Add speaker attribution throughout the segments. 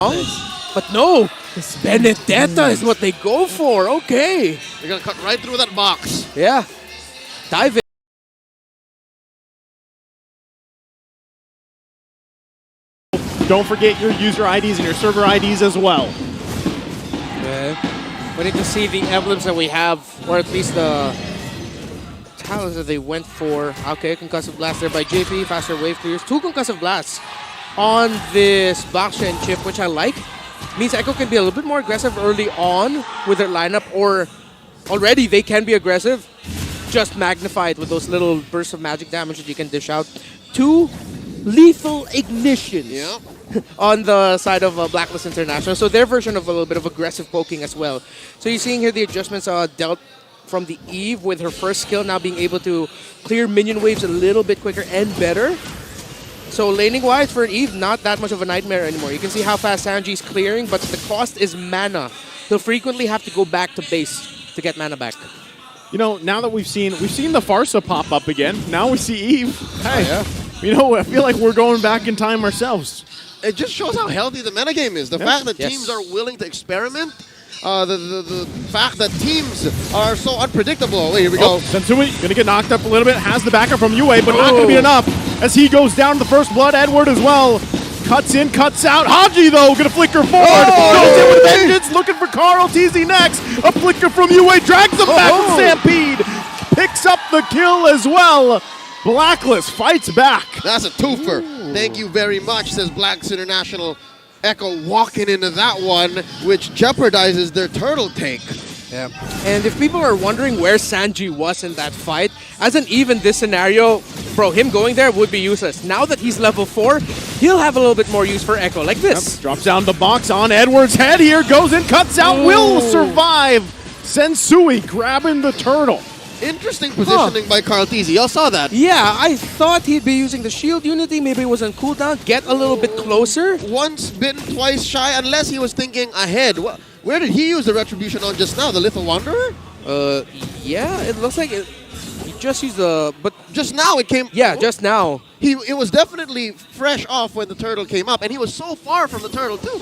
Speaker 1: But no, Benedetta is what they go for. Okay.
Speaker 2: They're going to cut right through that box.
Speaker 1: Yeah. Dive in.
Speaker 3: Don't forget your user IDs and your server IDs as well.
Speaker 1: We need to see the emblems that we have, or at least the talents that they went for. Okay, concussive blast there by JP, faster wave clears. 2 concussive blasts on this blockchain chip, which I like. Means Echo can be a little bit more aggressive early on with their lineup, or already they can be aggressive, just magnified with those little bursts of magic damage that you can dish out. 2 lethal ignitions.
Speaker 2: Yeah.
Speaker 1: On the side of Blacklist International. So their version of a little bit of aggressive poking as well. So you're seeing here the adjustments dealt from the Eve with her first skill now being able to clear minion waves a little bit quicker and better. So laning-wise for an Eve, not that much of a nightmare anymore. You can see how fast Sanji's clearing, but the cost is mana. He'll frequently have to go back to base to get mana back.
Speaker 3: You know, now that we've seen the Farsa pop up again, now we see Eve. Hey,
Speaker 1: yeah.
Speaker 3: You know, I feel like we're going back in time ourselves.
Speaker 2: It just shows how healthy the metagame is. The fact that teams are willing to experiment. The fact that teams are so unpredictable. Wait, here we go.
Speaker 3: Sensui going to get knocked up a little bit. Has the backup from Yue, but not going to be enough. As he goes down to the first blood, Edward as well. Cuts in, cuts out. Haji, though, going to flicker forward. Goes in with vengeance, looking for Carl TZ next. A flicker from Yue, drags him back with Stampede. Picks up the kill as well. Blacklist fights back.
Speaker 2: That's a twofer. Thank you very much, says Blacklist International. Echo walking into that one, which jeopardizes their turtle take.
Speaker 1: Yeah. And if people are wondering where Sanji was in that fight, as an Eve in this scenario, bro, him going there would be useless. Now that he's level 4, he'll have a little bit more use for Echo, like this.
Speaker 3: Yep. Drops down the box on Edward's head here, goes in, cuts out, will survive. Sensui grabbing the turtle.
Speaker 2: Interesting positioning by Carl TZ. Y'all saw that.
Speaker 1: Yeah, I thought he'd be using the shield unity. Maybe it was on cooldown. Get a little bit closer.
Speaker 2: Once bitten, twice shy, unless he was thinking ahead. Where did he use the retribution on just now? The Lethal Wanderer?
Speaker 1: Yeah, it looks like he just used the... But
Speaker 2: just now it came...
Speaker 1: Yeah, just now.
Speaker 2: It was definitely fresh off when the turtle came up, and he was so far from the turtle too.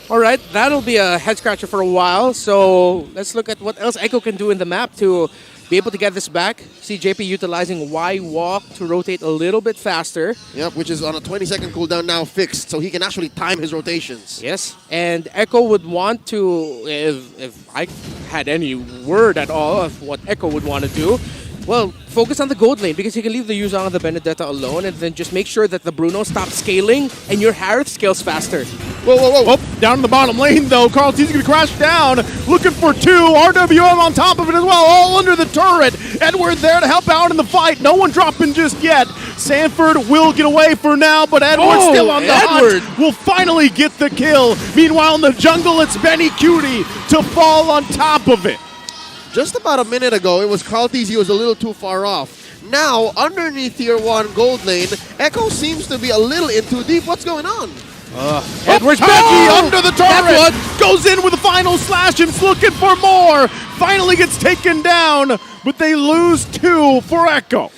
Speaker 1: All right, that'll be a head-scratcher for a while. So let's look at what else Echo can do in the map to be able to get this back. See JP utilizing Y walk to rotate a little bit faster.
Speaker 2: Yep, which is on a 20-second cooldown now fixed, so he can actually time his rotations.
Speaker 1: Yes, and Echo would want to, if I had any word at all of what Echo would want to do, well, focus on the gold lane because he can leave the Yuzong and the Benedetta alone and then just make sure that the Bruno stops scaling and your Harith scales faster.
Speaker 3: Whoa, whoa, whoa. Oh, down in the bottom lane, though. Carl T's going to crash down. Looking for 2. RWM on top of it as well, all under the turret. Edward there to help out in the fight. No one dropping just yet. Sanford will get away for now, but Edward still on the hunt. Will finally get the kill. Meanwhile, in the jungle, it's Benny Cutie to fall on top of it.
Speaker 2: Just about a minute ago, it was Carl TZ was a little too far off. Now, underneath Tier 1 gold lane, Echo seems to be a little in too deep. What's going on?
Speaker 3: Edward's Becky under the turret. Goes in with a final slash and looking for more. Finally gets taken down, but they lose 2 for Echo.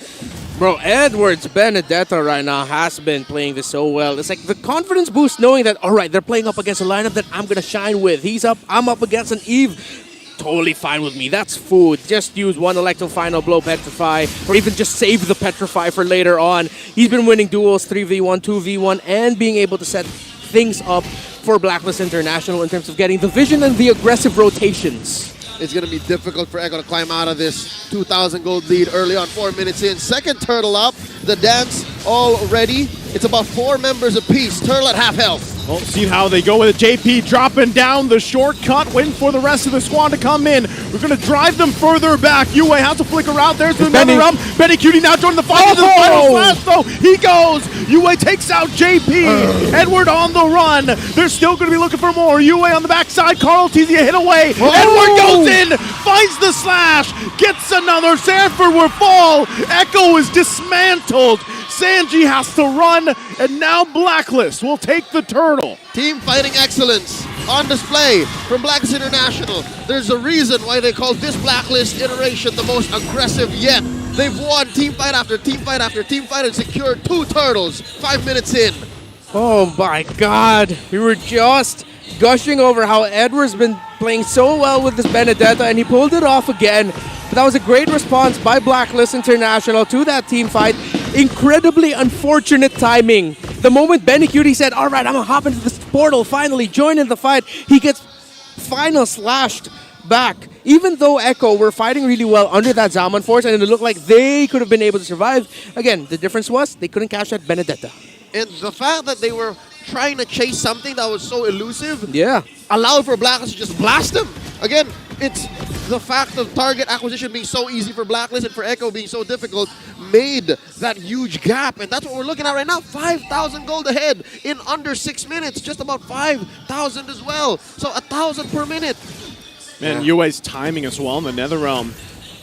Speaker 1: Bro, Edwards Benedetta right now has been playing this so well. It's like the confidence boost knowing that, all right, they're playing up against a lineup that I'm going to shine with. He's up, I'm up against an Eve. Totally fine with me. That's food. Just use one Electro Final Blow Petrify, or even just save the Petrify for later on. He's been winning duels 3v1, 2v1, and being able to set things up for Blacklist International in terms of getting the vision and the aggressive rotations.
Speaker 2: It's going to be difficult for Echo to climb out of this 2,000 gold lead early on, 4 minutes in. Second turtle up, the dance all ready. It's about 4 members apiece. Turtle at half health.
Speaker 3: Well, see how they go with it. JP dropping down the shortcut, waiting for the rest of the squad to come in. We're going to drive them further back. Yue has to flicker out. There's another round. Benny Cutie now joining the fight. The final slash, though. He goes. Yue takes out JP. Edward on the run. They're still going to be looking for more. Yue on the backside. Carl TZ hit away. Edward goes in, finds the slash, gets another. Sanford will fall. Echo is dismantled. Sanji has to run, and now Blacklist will take the turtle.
Speaker 2: Team fighting excellence on display from Blacklist International. There's a reason why they call this Blacklist iteration the most aggressive yet. They've won team fight after team fight after team fight and secured 2 turtles 5 minutes in.
Speaker 1: Oh my God. We were just gushing over how Edward's been playing so well with this Benedetta, and he pulled it off again. But that was a great response by Blacklist International to that team fight. Incredibly unfortunate timing. The moment Benny Cutie said, all right, I'm going to hop into this portal, finally join in the fight, he gets final slashed back. Even though Echo were fighting really well under that Zaman force, and it looked like they could have been able to survive, again, the difference was they couldn't catch that Benedetta.
Speaker 2: And the fact that they were trying to chase something that was so elusive
Speaker 1: Yeah.
Speaker 2: allowed for Blacklist to just blast them. Again, it's the fact of target acquisition being so easy for Blacklist and for Echo being so difficult made that huge gap. And that's what we're looking at right now. 5,000 gold ahead in under 6 minutes. Just about 5,000 as well. So 1,000 per minute.
Speaker 3: Man, UA's timing as well in the Nether Realm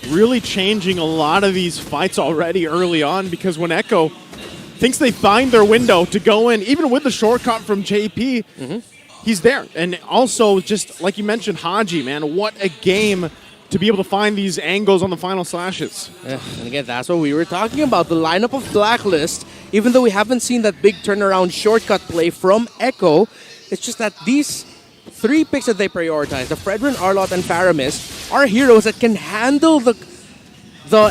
Speaker 3: really changing a lot of these fights already early on, because when Echo thinks they find their window to go in, even with the shortcut from JP, he's there. And also, just like you mentioned, Haji, man, what a game to be able to find these angles on the final slashes.
Speaker 1: Yeah, and again, that's what we were talking about. The lineup of Blacklist, even though we haven't seen that big turnaround shortcut play from Echo, it's just that these 3 picks that they prioritize, the Fredrin, Arlott, and Faramis, are heroes that can handle the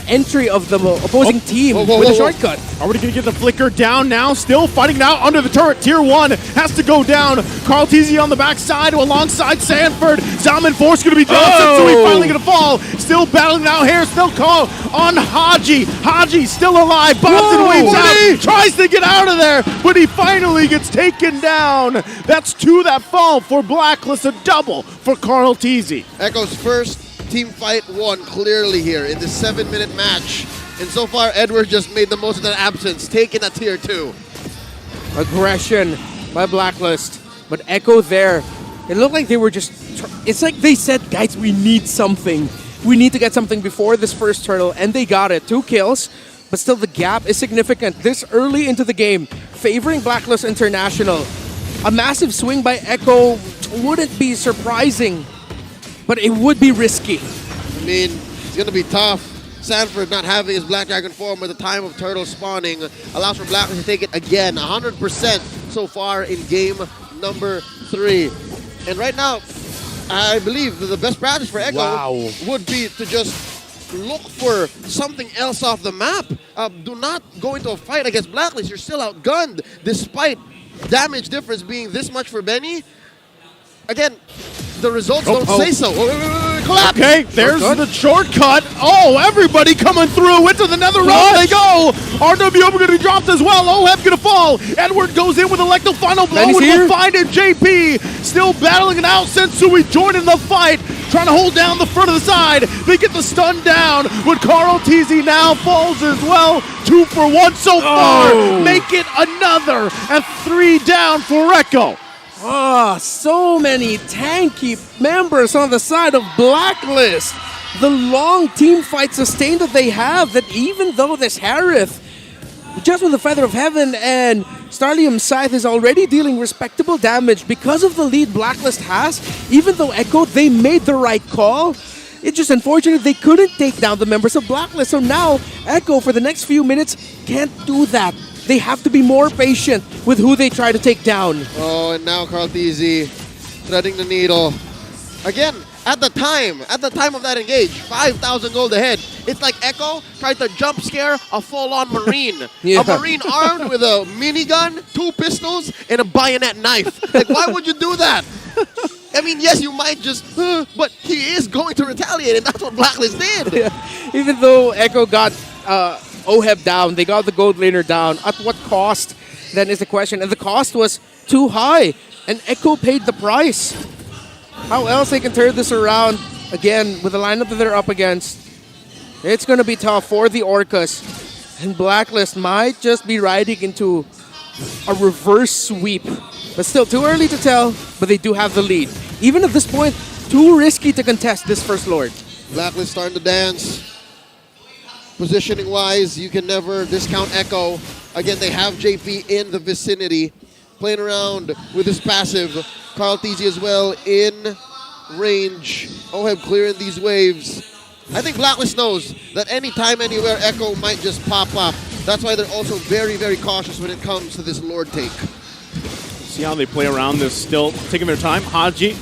Speaker 1: entry of the opposing team with a shortcut.
Speaker 3: Are we going to get the flicker down now? Still fighting now under the turret. Tier 1 has to go down. Carl Teasy on the backside alongside Sanford. Zaman Force going to be dropped, so he's finally going to fall. Still battling now here. Still call on Haji. Haji still alive. Boston waves out. Tries to get out of there, but he finally gets taken down. That's 2 that fall for Blacklist. A double for Carl Teasy.
Speaker 2: Echo's first team fight won clearly here in this 7-minute match. And so far, Edward just made the most of that absence, taking a tier 2.
Speaker 1: Aggression by Blacklist, but Echo there, it looked like they were just, it's like they said, guys, we need something. We need to get something before this first turtle, and they got it. 2 kills, but still the gap is significant this early into the game, favoring Blacklist International. A massive swing by Echo wouldn't be surprising, but it would be risky.
Speaker 2: I mean, it's going to be tough. Sanford not having his Black Dragon form at the time of turtle spawning allows for Blacklist to take it again. 100% so far in game number 3. And right now, I believe that the best practice for Echo would be to just look for something else off the map. Do not go into a fight against Blacklist. You're still outgunned, despite damage difference being this much for Benny. Again, the results don't say so. Collapse.
Speaker 3: Okay, there's the shortcut. Oh, everybody coming through into the Nether Realm. They go. RWO going to be dropped as well. Oheb going to fall. Edward goes in with Electro final blow. And we'll find it. JP still battling it out. Sensui joining the fight, trying to hold down the front of the side. They get the stun down, but Carl Teasy now falls as well. 2 for 1 so far. Make it another, and 3 down for Echo.
Speaker 1: Oh, so many tanky members on the side of Blacklist. The long team fight sustain that they have, that even though this Harith, just with the Feather of Heaven and Starlium Scythe, is already dealing respectable damage because of the lead Blacklist has, even though Echo, they made the right call. It's just unfortunate they couldn't take down the members of Blacklist. So now Echo, for the next few minutes, can't do that. They have to be more patient with who they try to take down.
Speaker 2: Oh, and now Carl Teasy threading the needle. Again, at the time of that engage, 5,000 gold ahead. It's like Echo tried to jump scare a full-on Marine. A Marine armed with a minigun, 2 pistols, and a bayonet knife. Like, why would you do that? I mean, yes, you might just, but he is going to retaliate, and that's what Blacklist did.
Speaker 1: Yeah. Even though Echo got Oheb down, they got the gold laner down. At what cost, then, is the question. And the cost was too high, and Echo paid the price. How else they can turn this around again with the lineup that they're up against? It's going to be tough for the Orcas. And Blacklist might just be riding into a reverse sweep. But still, too early to tell, but they do have the lead. Even at this point, too risky to contest this First Lord.
Speaker 2: Blacklist starting to dance. Positioning-wise, you can never discount Echo. Again, they have JP in the vicinity, playing around with his passive. Carl Teasy as well in range. Oheb clearing these waves. I think Blacklist knows that anytime, anywhere, Echo might just pop up. That's why they're also very, very cautious when it comes to this Lord take.
Speaker 3: see how they play around this, still taking their time. Haji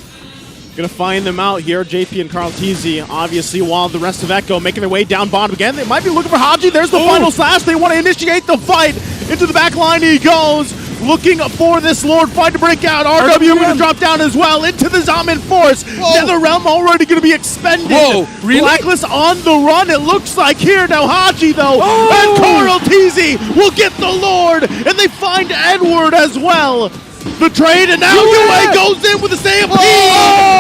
Speaker 3: gonna find them out here. JP and Carl Teasy, obviously, while the rest of Echo making their way down bottom again. They might be looking for Haji. There's the final slash. They want to initiate the fight. Into the back line he goes, looking for this Lord fight to break out. RW going to drop down as well into the Zaman Force. NetherRealm already going to be expended.
Speaker 1: Whoa, really?
Speaker 3: Blacklist on the run, it looks like here. Now Haji, though, and Carl Teasy will get the Lord, and they find Edward as well. The trade, and now UA goes in with the stampede.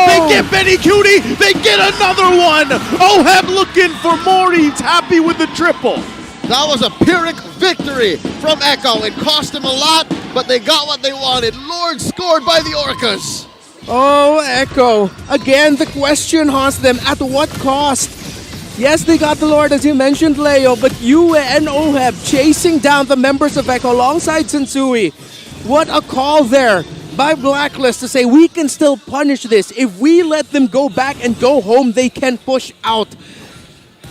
Speaker 3: They get Benny Cutie. They get another one. Oheb looking for more. He's happy with the triple.
Speaker 2: That was a Pyrrhic victory from Echo. It cost them a lot, but they got what they wanted. Lord scored by the Orcas.
Speaker 1: Oh, Echo. Again, the question haunts them. At what cost? Yes, they got the Lord, as you mentioned, Leo, but Yue and Oheb chasing down the members of Echo alongside Sensui. What a call there by Blacklist to say we can still punish this. If we let them go back and go home, they can push out.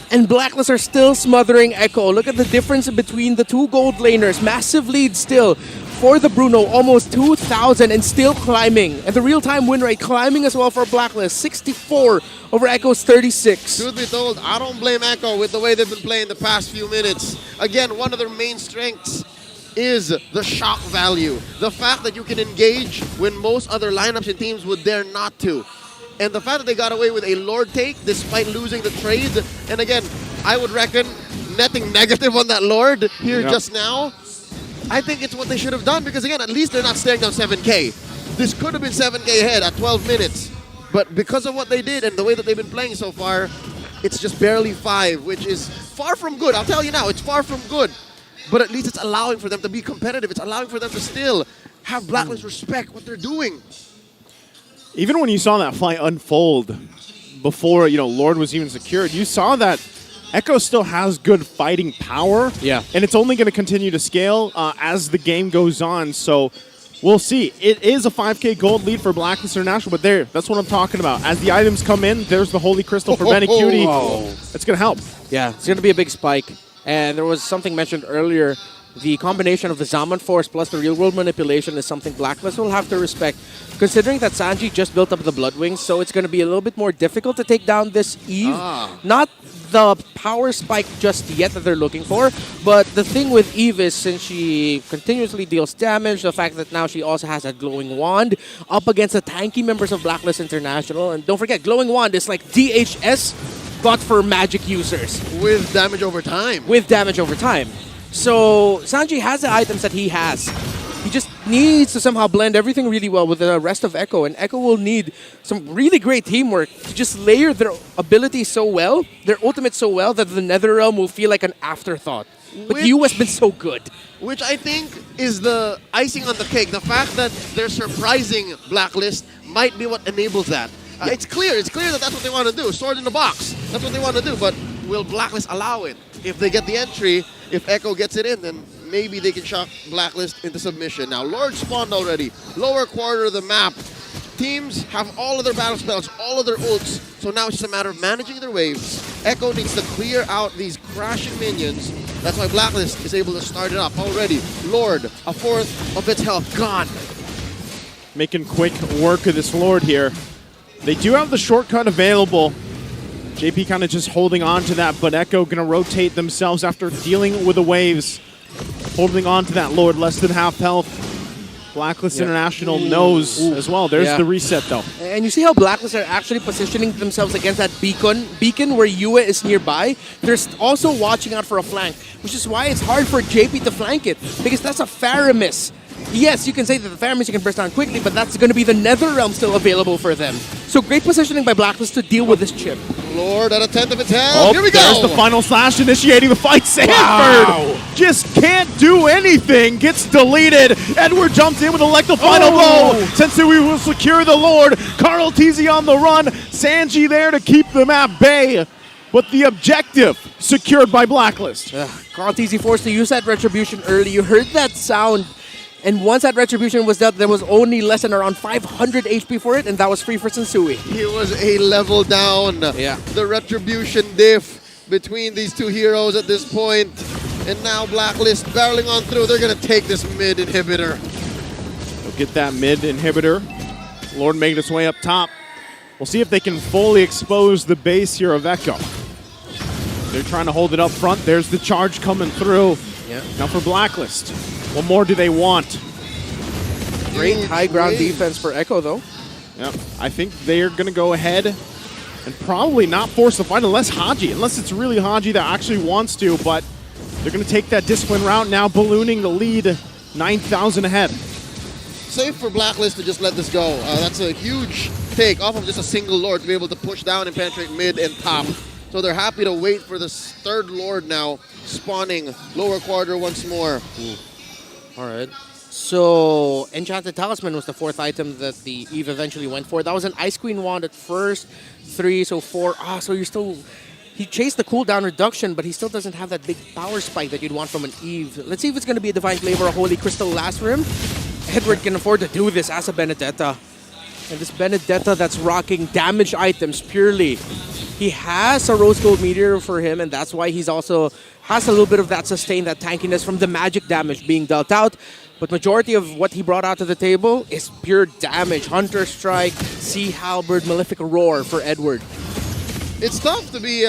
Speaker 1: And Blacklist are still smothering Echo. Look at the difference between the two gold laners. Massive lead still for the Bruno, almost 2,000 and still climbing. And the real-time win rate climbing as well for Blacklist, 64 over Echo's 36.
Speaker 2: Truth be told, I don't blame Echo with the way they've been playing the past few minutes. Again, one of their main strengths is the shock value. The fact that you can engage when most other lineups and teams would dare not to. And the fact that they got away with a Lord take despite losing the trade. And again, I would reckon netting negative on that Lord here just now. I think it's what they should have done because again, at least they're not staring down 7K. This could have been 7K ahead at 12 minutes. But because of what they did and the way that they've been playing so far, it's just barely 5, which is far from good. I'll tell you now, it's far from good. But at least it's allowing for them to be competitive. It's allowing for them to still have Blacklist respect what they're doing.
Speaker 3: Even when you saw that fight unfold before, Lord was even secured, you saw that Echo still has good fighting power.
Speaker 1: Yeah.
Speaker 3: And it's only going to continue to scale as the game goes on. So we'll see. It is a 5K gold lead for Blacklist International, but that's what I'm talking about. As the items come in, there's the Holy Crystal for Benny Cutie. It's going to help.
Speaker 1: Yeah, it's going to be a big spike. And there was something mentioned earlier. The combination of the Zaman Force plus the real-world manipulation is something Blacklist will have to respect, considering that Sanji just built up the Blood Wings, so it's going to be a little bit more difficult to take down this Eve. Not the power spike just yet that they're looking for, but the thing with Eve is since she continuously deals damage, the fact that now she also has a Glowing Wand up against the tanky members of Blacklist International, and don't forget, Glowing Wand is like DHS, but for magic users.
Speaker 2: With damage over time.
Speaker 1: With damage over time. So Sanji has the items that he has. He just needs to somehow blend everything really well with the rest of Echo, and Echo will need some really great teamwork to just layer their ability so well, their ultimate so well, that the NetherRealm will feel like an afterthought. But you has been so good.
Speaker 2: Which I think is the icing on the cake. The fact that they're surprising Blacklist might be what enables that. It's clear that that's what they want to do. Sword in the box. That's what they want to do, but will Blacklist allow it? If they get the entry, if Echo gets it in, then maybe they can shock Blacklist into submission. Now, Lord spawned already. Lower quarter of the map. Teams have all of their battle spells, all of their ults, so now it's just a matter of managing their waves. Echo needs to clear out these crashing minions. That's why Blacklist is able to start it up already. Lord, a fourth of its health gone.
Speaker 3: Making quick work of this Lord here. They do have the shortcut available. JP kind of just holding on to that, but Echo going to rotate themselves after dealing with the waves. Holding on to that Lord, less than half health. Blacklist International knows as well. There's the reset, though.
Speaker 1: And you see how Blacklist are actually positioning themselves against that beacon where Yue is nearby. They're also watching out for a flank, which is why it's hard for JP to flank it, because that's a Faramis. Yes, you can say that the Faramis you can burst down quickly, but that's going to be the NetherRealm still available for them. So great positioning by Blacklist to deal with this chip.
Speaker 2: Lord at a tenth of its health. Here we go.
Speaker 3: There's the final slash initiating the fight. Sanford just can't do anything. Gets deleted. Edward jumps in with a lethal final blow. Sensui will secure the Lord. Carl Teasy on the run. Sanji there to keep them at bay. But the objective secured by Blacklist.
Speaker 1: Carl Teasy forced to use that retribution early. You heard that sound. And once that retribution was dealt, there was only less than around 500 HP for it, and that was free for Sensui.
Speaker 2: He was a level down. The retribution diff between these two heroes at this point. And now Blacklist barreling on through. They're going to take this mid inhibitor.
Speaker 3: get that mid inhibitor. Lord making its way up top. We'll see if they can fully expose the base here of Echo. They're trying to hold it up front. There's the charge coming through.
Speaker 1: Yeah.
Speaker 3: Now for Blacklist. What more do they want?
Speaker 1: Great high ground defense for Echo, though.
Speaker 3: Yep. I think they're going to go ahead and probably not force the fight unless it's really Haji that actually wants to, but they're going to take that discipline route now, ballooning the lead 9,000 ahead.
Speaker 2: Safe for Blacklist to just let this go. That's a huge take off of just a single Lord to be able to push down and penetrate mid and top. So they're happy to wait for this third Lord now, spawning lower quarter once more.
Speaker 1: All right. So Enchanted Talisman was the fourth item that the Eve eventually went for. That was an Ice Queen wand at first, 3, so 4. So you're still... He chased the cooldown reduction, but he still doesn't have that big power spike that you'd want from an Eve. Let's see if it's going to be a Divine Flavor or a Holy Crystal last rim. Edward can afford to do this as a Benedetta. And this Benedetta that's rocking damage items purely. He has a Rose Gold Meteor for him, and that's why he's also has a little bit of that sustain, that tankiness from the magic damage being dealt out. But majority of what he brought out to the table is pure damage. Hunter Strike, Sea Halberd, Malefic Roar for Edward.
Speaker 2: It's tough to be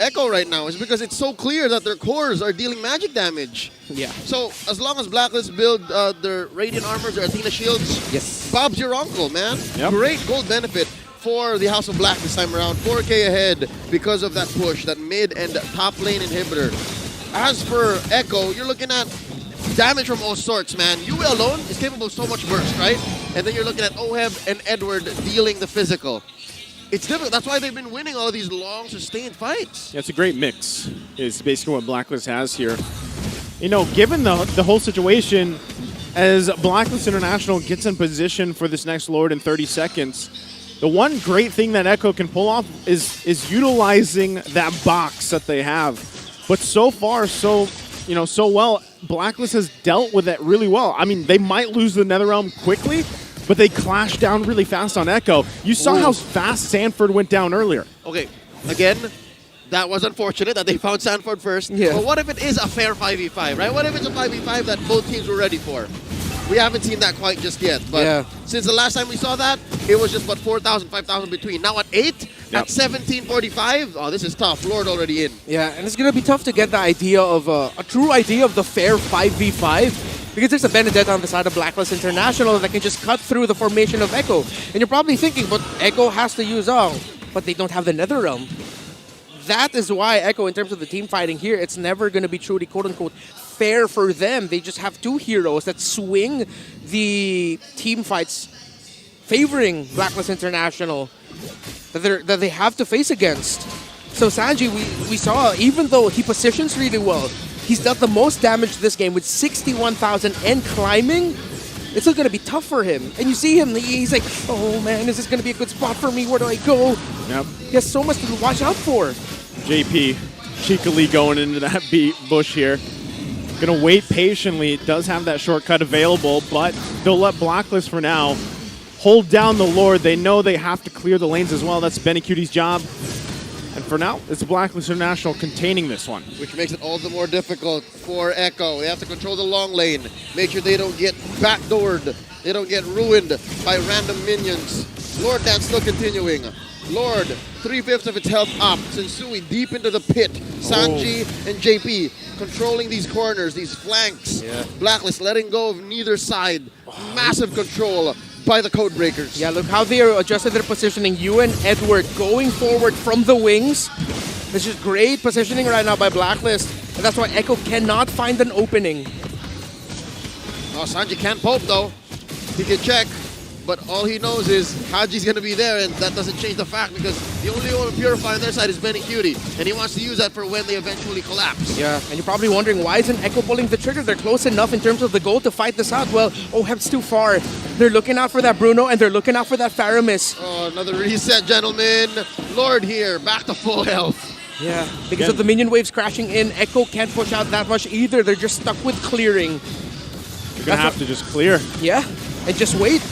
Speaker 2: Echo right now. It's because it's so clear that their cores are dealing magic damage.
Speaker 1: Yeah.
Speaker 2: So as long as Blacklist build their Radiant Armors, their Athena Shields,
Speaker 1: Yes.
Speaker 2: Bob's your uncle, man.
Speaker 3: Yep.
Speaker 2: Great gold benefit for the House of Black this time around. 4K ahead because of that push, that mid and top lane inhibitor. As for Echo, you're looking at damage from all sorts, man. You alone is capable of so much burst, right? And then you're looking at Oheb and Edward dealing the physical. It's difficult. That's why they've been winning all of these long, sustained fights.
Speaker 3: Yeah, it's a great mix, is basically what Blacklist has here. You know, given the whole situation, as Blacklist International gets in position for this next Lord in 30 seconds, the one great thing that Echo can pull off is utilizing that box that they have. But so far, so well, Blacklist has dealt with it really well. I mean, they might lose the Netherrealm quickly, but they clashed down really fast on Echo. You saw how fast Sanford went down earlier.
Speaker 2: Okay, again, that was unfortunate that they found Sanford first.
Speaker 1: Yeah.
Speaker 2: But what if it is a fair 5v5, right? What if it's a 5v5 that both teams were ready for? We haven't seen that quite just yet. But since the last time we saw that, it was just about 4,000, 5,000 between. Now at 8, at 1745, oh, this is tough. Lord already in.
Speaker 1: Yeah, and it's going to be tough to get the idea of a true idea of the fair 5v5. Because there's a Benedetta on the side of Blacklist International that can just cut through the formation of Echo. And you're probably thinking, but Echo has to use all. But they don't have the Netherrealm. That is why Echo, in terms of the team fighting here, it's never going to be truly quote-unquote fair for them. They just have two heroes that swing the team fights favoring Blacklist International that they have to face against. So Sanji, we saw, even though he positions really well, he's dealt the most damage this game with 61,000 and climbing. It's still going to be tough for him. And you see him, he's like, oh man, is this going to be a good spot for me? Where do I go?
Speaker 3: Yep.
Speaker 1: He has so much to watch out for.
Speaker 3: JP cheekily going into that bush here. Going to wait patiently. It does have that shortcut available, but they'll let Blacklist for now hold down the Lord. They know they have to clear the lanes as well. That's Benny Cutie's job. And for now, it's Blacklist International containing this one.
Speaker 2: Which makes it all the more difficult for Echo. They have to control the long lane. Make sure they don't get backdoored. They don't get ruined by random minions. Lord Dance still continuing. Lord, 3/5 of its health up. Sensui deep into the pit. Sanji and JP controlling these corners, these flanks.
Speaker 1: Yeah.
Speaker 2: Blacklist letting go of neither side. Massive control by the code breakers.
Speaker 1: Yeah, look how they adjusted their positioning. You and Edward going forward from the wings. This is great positioning right now by Blacklist. And that's why Echo cannot find an opening.
Speaker 2: Oh, Sanji can't poke though. He can check. But all he knows is Haji's going to be there, and that doesn't change the fact because the only one purify on their side is Benny Cutie, and he wants to use that for when they eventually collapse.
Speaker 1: Yeah, and you're probably wondering, why isn't Echo pulling the trigger? They're close enough in terms of the goal to fight this out. Well, Oheb's too far. They're looking out for that Bruno, and they're looking out for that Faramis.
Speaker 2: Oh, another reset, gentlemen. Lord here, back to full health.
Speaker 1: Yeah, because of the minion waves crashing in, Echo can't push out that much either. They're just stuck with clearing.
Speaker 3: You're going to have to just clear.
Speaker 1: Yeah, and just wait.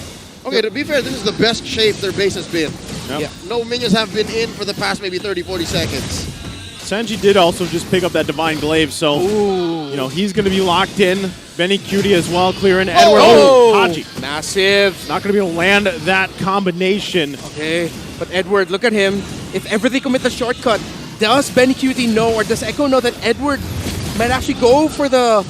Speaker 2: Okay, to be fair, this is the best shape their base has been.
Speaker 3: Yep.
Speaker 1: Yeah.
Speaker 2: No minions have been in for the past maybe 30, 40 seconds.
Speaker 3: Sanji did also just pick up that Divine Glaive, so you know he's going to be locked in. Benny Cutie as well, clearing Edward. Haji.
Speaker 1: Massive.
Speaker 3: Not going to be able to land that combination.
Speaker 1: Okay, but Edward, look at him. If ever they commit the shortcut, does Benny Cutie know or does Echo know that Edward might actually go for the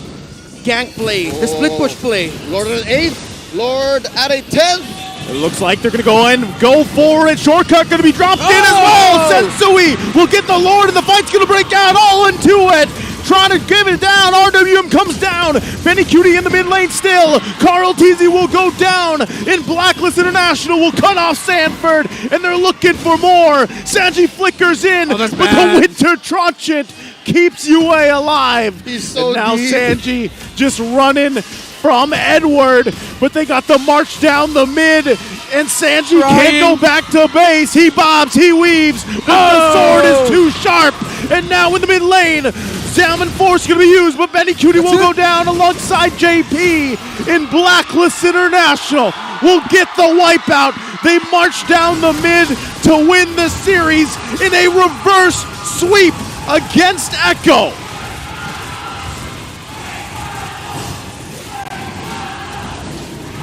Speaker 1: gank play, the split push play?
Speaker 2: Lord at an 8th, Lord at a 10th.
Speaker 3: It looks like they're going to go for it. Shortcut going to be dropped in as well. Sensui will get the Lord, and the fight's going to break out all into it. Trying to give it down. RWM comes down. Benny Cutie in the mid lane still. Carl Teasy will go down. In Blacklist International will cut off Sanford, and they're looking for more. Sanji flickers in, but the Winter Trenchant keeps UA alive.
Speaker 2: He's so
Speaker 3: and now
Speaker 2: deep.
Speaker 3: Sanji just running from Edward, but they got the march down the mid, and Sanji can't go back to base. He bobs, he weaves, but the sword is too sharp, and now in the mid lane, Salmon Force going to be used, but Benny Cutie will go down alongside JP in Blacklist International. Will get the wipeout. They march down the mid to win the series in a reverse sweep against Echo.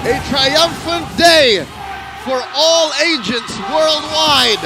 Speaker 2: A triumphant day for all agents worldwide.